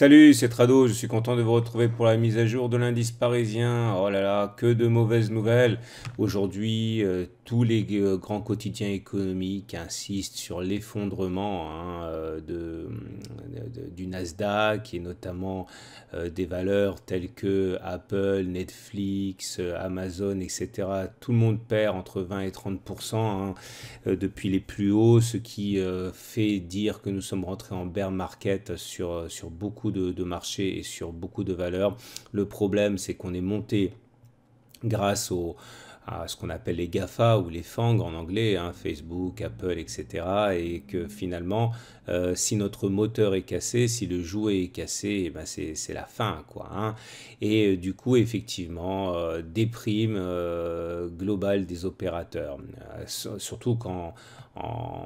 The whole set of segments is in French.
Salut, c'est Trado, je suis content de vous retrouver pour la mise à jour de l'indice parisien. Oh là là, que de mauvaises nouvelles. Aujourd'hui, tous les grands quotidiens économiques insistent sur l'effondrement du Nasdaq et notamment des valeurs telles que Apple, Netflix, Amazon, etc. Tout le monde perd entre 20 et 30% depuis les plus hauts, ce qui fait dire que nous sommes rentrés en bear market sur beaucoup de marchés et sur beaucoup de valeurs. Le problème, c'est qu'on est monté grâce à ce qu'on appelle les GAFA ou les FANG en anglais, hein, Facebook, Apple, etc. Et que finalement, si notre moteur est cassé, si le jouet est cassé, eh ben c'est la fin, quoi, hein. Et du coup, effectivement, déprime globale des opérateurs. Surtout quand en,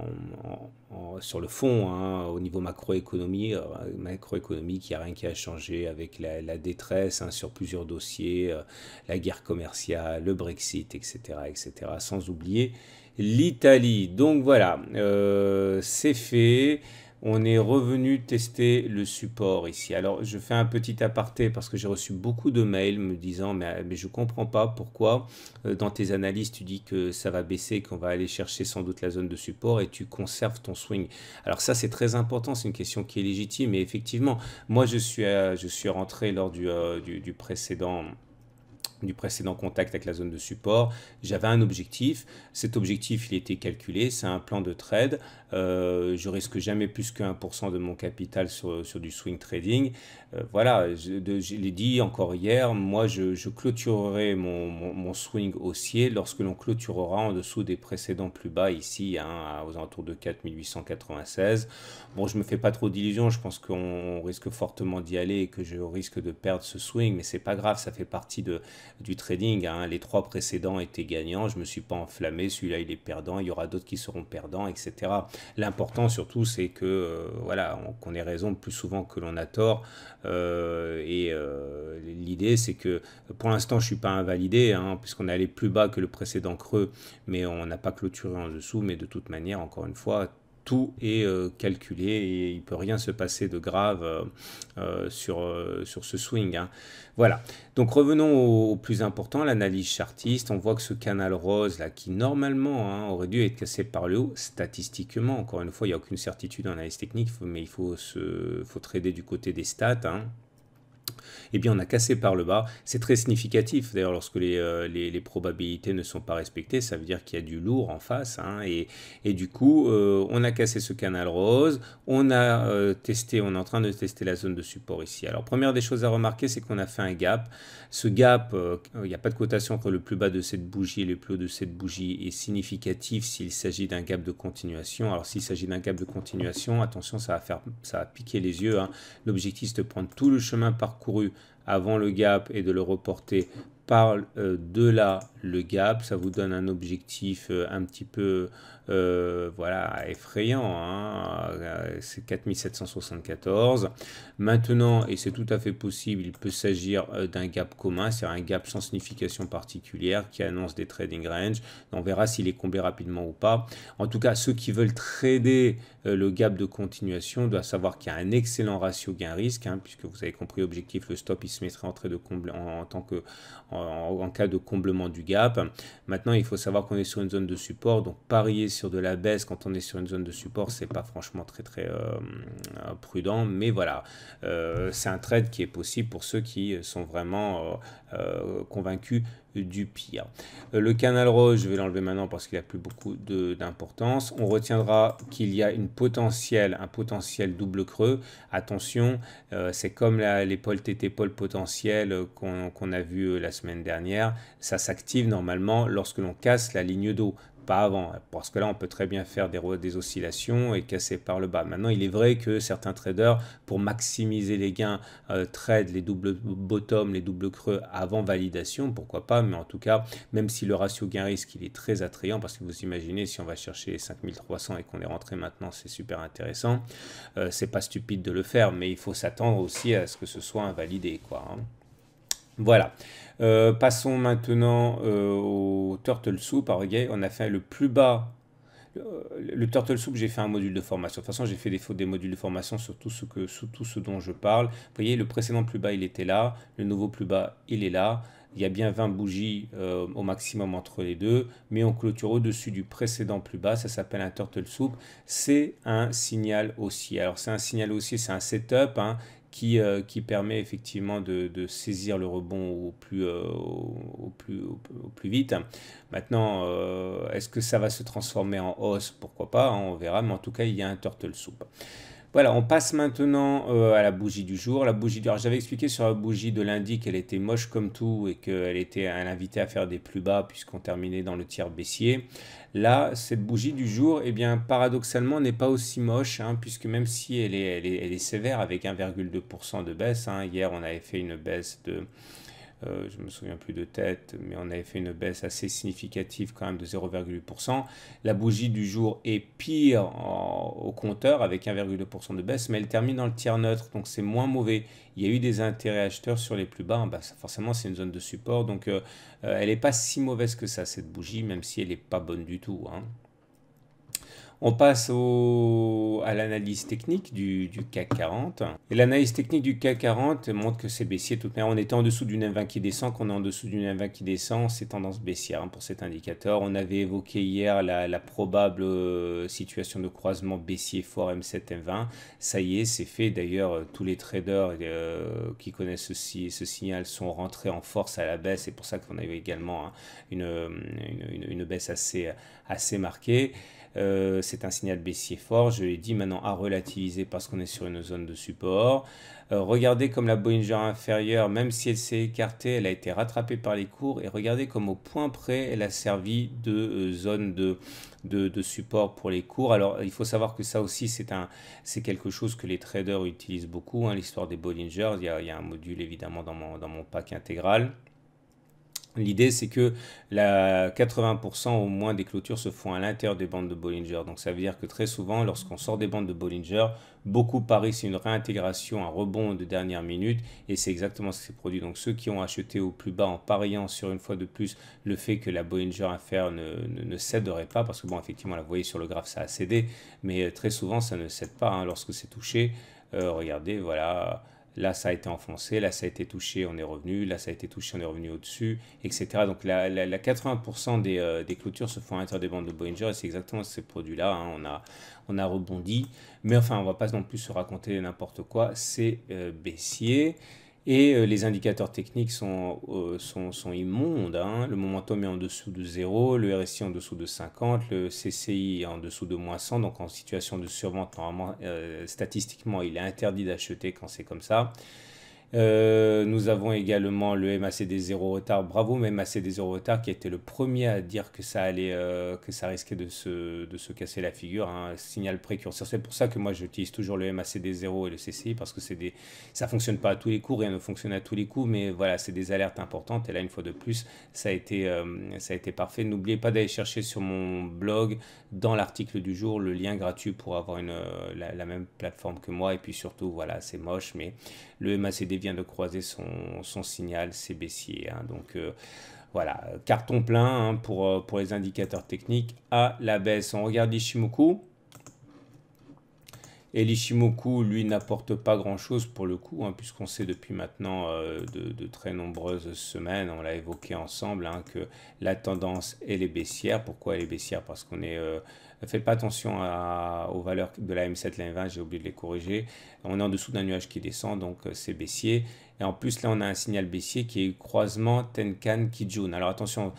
sur le fond, hein, au niveau macroéconomique, il n'y a rien qui a changé avec la détresse, hein, sur plusieurs dossiers, la guerre commerciale, le Brexit, etc., etc., sans oublier l'Italie. Donc voilà, c'est fait. On est revenu tester le support ici. Alors, je fais un petit aparté parce que j'ai reçu beaucoup de mails me disant mais je ne comprends pas pourquoi dans tes analyses tu dis que ça va baisser, qu'on va aller chercher sans doute la zone de support et tu conserves ton swing. Alors ça, c'est très important, c'est une question qui est légitime et effectivement, moi je suis rentré lors du précédent contact avec la zone de support. J'avais un objectif. Cet objectif, il était calculé. C'est un plan de trade. Je risque jamais plus que 1% de mon capital sur du swing trading. Voilà, je l'ai dit encore hier, moi je clôturerai mon swing haussier lorsque l'on clôturera en dessous des précédents plus bas ici, hein, aux alentours de 4896. Bon, je me fais pas trop d'illusions, je pense qu'on risque fortement d'y aller et que je risque de perdre ce swing, mais c'est pas grave, ça fait partie du trading, hein. Les trois précédents étaient gagnants, je me suis pas enflammé, celui-là il est perdant, il y aura d'autres qui seront perdants, etc. L'important surtout c'est que voilà, qu'on ait raison plus souvent que l'on a tort. L'idée c'est que pour l'instant je suis pas invalidé, hein, puisqu'on est allé plus bas que le précédent creux, mais on n'a pas clôturé en dessous, mais de toute manière, encore une fois, tout est calculé et il ne peut rien se passer de grave sur ce swing, hein. Voilà. Donc revenons au plus important, l'analyse chartiste. On voit que ce canal rose là, qui normalement, hein, aurait dû être cassé par le haut, statistiquement, encore une fois, il n'y a aucune certitude en analyse technique, mais il faut trader du côté des stats, hein. Eh bien, on a cassé par le bas. C'est très significatif. D'ailleurs, lorsque les probabilités ne sont pas respectées, ça veut dire qu'il y a du lourd en face, hein. Et du coup, on a cassé ce canal rose. On a testé, on est en train de tester la zone de support ici. Alors, première des choses à remarquer, c'est qu'on a fait un gap. Ce gap, il n'y a pas de cotation entre le plus bas de cette bougie et le plus haut de cette bougie est significatif s'il s'agit d'un gap de continuation. Alors, s'il s'agit d'un gap de continuation, attention, ça va piquer les yeux, hein. L'objectif, c'est de prendre tout le chemin parcouru avant le gap et de le reporter par de là le gap. Ça vous donne un objectif un petit peu voilà, effrayant, hein. C'est 4774. Maintenant, et c'est tout à fait possible, il peut s'agir d'un gap commun, c'est un gap sans signification particulière qui annonce des trading range. On verra s'il est comblé rapidement ou pas. En tout cas, ceux qui veulent trader le gap de continuation doivent savoir qu'il y a un excellent ratio gain-risque, hein, puisque vous avez compris l'objectif, le stop il se mettrait en trait de comble en cas de comblement du gap. Maintenant, il faut savoir qu'on est sur une zone de support, donc parier sur de la baisse quand on est sur une zone de support, c'est pas franchement très prudent, mais voilà, c'est un trade qui est possible pour ceux qui sont vraiment convaincus du pire. Le canal rose, je vais l'enlever maintenant parce qu'il n'y a plus beaucoup d'importance. On retiendra qu'il y a un potentiel double creux. Attention, c'est comme l'épaule TT-pole potentiel qu'on a vu la semaine dernière. Ça s'active normalement lorsque l'on casse la ligne d'eau, pas avant, parce que là on peut très bien faire des oscillations et casser par le bas. Maintenant, il est vrai que certains traders, pour maximiser les gains, trade les doubles bottom, les doubles creux avant validation, pourquoi pas, mais en tout cas, même si le ratio gain-risque il est très attrayant, parce que vous imaginez si on va chercher 5300 et qu'on est rentré maintenant, c'est super intéressant, c'est pas stupide de le faire, mais il faut s'attendre aussi à ce que ce soit invalidé, quoi, hein. Voilà. Passons maintenant au Turtle Soup. Alors, on a fait le plus bas le Turtle Soup, j'ai fait un module de formation. De toute façon, j'ai fait des modules de formation sur sur tout ce dont je parle. Vous voyez, le précédent plus bas, il était là. Le nouveau plus bas, il est là. Il y a bien 20 bougies au maximum entre les deux, mais on clôture au-dessus du précédent plus bas. Ça s'appelle un Turtle Soup. C'est un signal haussier. Alors, c'est un signal haussier, c'est un setup, hein, qui permet effectivement de saisir le rebond au plus vite. Maintenant, est-ce que ça va se transformer en hausse? Pourquoi pas, hein, on verra, mais en tout cas, il y a un Turtle Soup. Voilà, on passe maintenant à la bougie du jour. La bougie du... Alors, j'avais expliqué sur la bougie de lundi qu'elle était moche comme tout et elle invitait à faire des plus bas puisqu'on terminait dans le tiers baissier. Là, cette bougie du jour, eh bien, paradoxalement, n'est pas aussi moche, hein, puisque même si elle est sévère avec 1,2% de baisse, hein. Hier, on avait fait une baisse de je me souviens plus de tête, mais on avait fait une baisse assez significative quand même de 0,8%. La bougie du jour est pire au compteur avec 1,2% de baisse, mais elle termine dans le tiers neutre, donc c'est moins mauvais. Il y a eu des intérêts acheteurs sur les plus bas, bah, forcément c'est une zone de support, donc elle n'est pas si mauvaise que ça, cette bougie, même si elle n'est pas bonne du tout, hein. On passe à l'analyse technique du CAC 40. Et l'analyse technique du CAC 40 montre que c'est baissier. Toute manière, on était en dessous d'une M20 qui descend. Quand on est en dessous d'une M20 qui descend, c'est tendance baissière, hein, pour cet indicateur. On avait évoqué hier la probable situation de croisement baissier fort M7, M20. Ça y est, c'est fait. D'ailleurs, tous les traders qui connaissent ce signal sont rentrés en force à la baisse. C'est pour ça qu'on avait également, hein, une baisse assez marquée. C'est un signal baissier fort, je l'ai dit, maintenant à relativiser parce qu'on est sur une zone de support. Regardez comme la Bollinger inférieure, même si elle s'est écartée, elle a été rattrapée par les cours. Et regardez comme au point près, elle a servi de zone de support pour les cours. Alors, il faut savoir que ça aussi, c'est quelque chose que les traders utilisent beaucoup, hein, l'histoire des Bollinger. Il y a un module évidemment dans mon pack intégral. L'idée, c'est que 80% au moins des clôtures se font à l'intérieur des bandes de Bollinger. Donc, ça veut dire que très souvent, lorsqu'on sort des bandes de Bollinger, beaucoup parient c'est une réintégration, un rebond de dernière minute. Et c'est exactement ce qui s'est produit. Donc, ceux qui ont acheté au plus bas en pariant sur une fois de plus le fait que la Bollinger inférieure ne céderait pas, parce que, bon, effectivement, là, vous voyez sur le graphe, ça a cédé. Mais très souvent, ça ne cède pas, hein, lorsque c'est touché. Regardez, voilà. Là, ça a été enfoncé, là, ça a été touché, on est revenu, là, ça a été touché, on est revenu au-dessus, etc. Donc, la 80% des clôtures se font à l'intérieur des bandes de Bollinger et c'est exactement ces produits-là, hein. On a rebondi, mais enfin, on ne va pas non plus se raconter n'importe quoi, c'est baissier. Et les indicateurs techniques sont immondes, hein. Le momentum est en dessous de 0, le RSI en dessous de 50, le CCI en dessous de moins 100, donc en situation de survente, normalement, statistiquement, il est interdit d'acheter quand c'est comme ça. Nous avons également le MACD 0 retard. Bravo, mais MACD 0 retard qui a été le premier à dire que ça risquait de se casser la figure, hein, signal précurseur. C'est pour ça que moi j'utilise toujours le MACD 0 et le CCI parce que ça fonctionne pas à tous les coups, rien ne fonctionne à tous les coups, mais voilà, c'est des alertes importantes. Et là, une fois de plus, ça a été parfait. N'oubliez pas d'aller chercher sur mon blog, dans l'article du jour, le lien gratuit pour avoir la même plateforme que moi. Et puis surtout, voilà, c'est moche, mais le MACD vient de croiser son signal, c'est baissier, hein. Donc voilà, carton plein, hein, pour les indicateurs techniques à la baisse. On regarde l'Ichimoku. Et l'Ichimoku, lui, n'apporte pas grand-chose pour le coup, hein, puisqu'on sait depuis maintenant de très nombreuses semaines, on l'a évoqué ensemble, hein, que la tendance, elle est baissière. Pourquoi elle est baissière? Parce qu'on est... faites pas attention aux valeurs de la M7, la M20, j'ai oublié de les corriger. On est en dessous d'un nuage qui descend, donc c'est baissier. Et en plus, là, on a un signal baissier qui est croisement Tenkan-Kijun. Alors attention,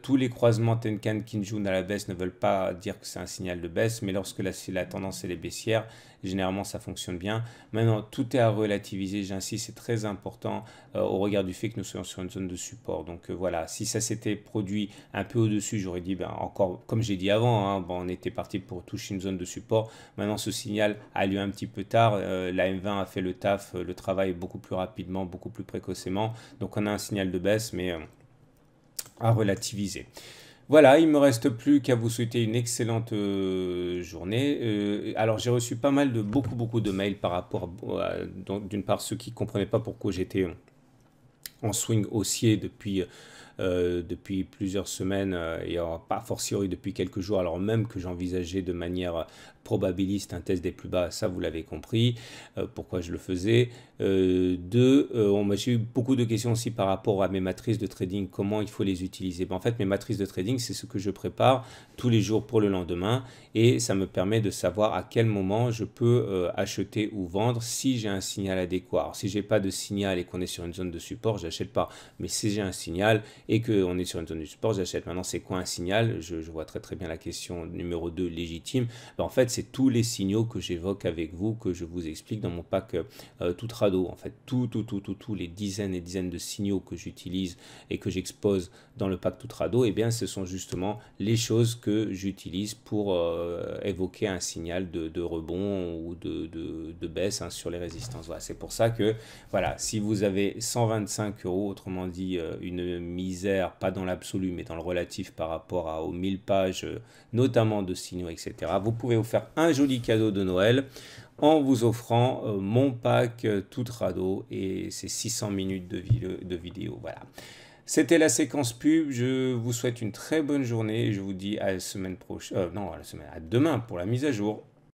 tous les croisements Tenkan-Kijun à la baisse ne veulent pas dire que c'est un signal de baisse, mais lorsque la tendance elle est baissière, généralement ça fonctionne bien. Maintenant, tout est à relativiser, j'insiste, c'est très important au regard du fait que nous soyons sur une zone de support. Donc voilà, si ça s'était produit un peu au-dessus, j'aurais dit, ben, encore, comme j'ai dit avant, hein, bon, on était parti pour toucher une zone de support. Maintenant, ce signal a lieu un petit peu tard. La M20 a fait le taf, le travail beaucoup plus rapidement, beaucoup plus précocement. Donc on a un signal de baisse, mais à relativiser. Voilà, il ne me reste plus qu'à vous souhaiter une excellente journée. Alors j'ai reçu beaucoup de mails par rapport d'une part ceux qui ne comprenaient pas pourquoi j'étais en swing haussier depuis depuis plusieurs semaines et pas fortiori depuis quelques jours, alors même que j'envisageais de manière probabiliste un test des plus bas, ça vous l'avez compris, pourquoi je le faisais. J'ai eu beaucoup de questions aussi par rapport à mes matrices de trading, comment il faut les utiliser. En fait, mes matrices de trading, c'est ce que je prépare tous les jours pour le lendemain et ça me permet de savoir à quel moment je peux acheter ou vendre si j'ai un signal adéquat. Alors, si j'ai pas de signal et qu'on est sur une zone de support, j'achète pas. Mais si j'ai un signal et qu'on est sur une zone de support, j'achète. Maintenant, c'est quoi un signal? Je vois très bien la question numéro 2 légitime. En fait, c'est tous les signaux que j'évoque avec vous, que je vous explique dans mon pack Tutrado. En fait, tous les dizaines et dizaines de signaux que j'utilise et que j'expose dans le pack Tutrado, eh bien, ce sont justement les choses que j'utilise pour évoquer un signal de rebond ou de baisse sur les résistances. Voilà, c'est pour ça que, voilà, si vous avez 125 euros, autrement dit, une misère, pas dans l'absolu, mais dans le relatif par rapport aux 1000 pages, notamment de signaux, etc., vous pouvez vous faire un joli cadeau de Noël en vous offrant mon pack Tutrado et ses 600 minutes de vidéo. Voilà. C'était la séquence pub. Je vous souhaite une très bonne journée et je vous dis à la semaine prochaine. Non, à demain pour la mise à jour.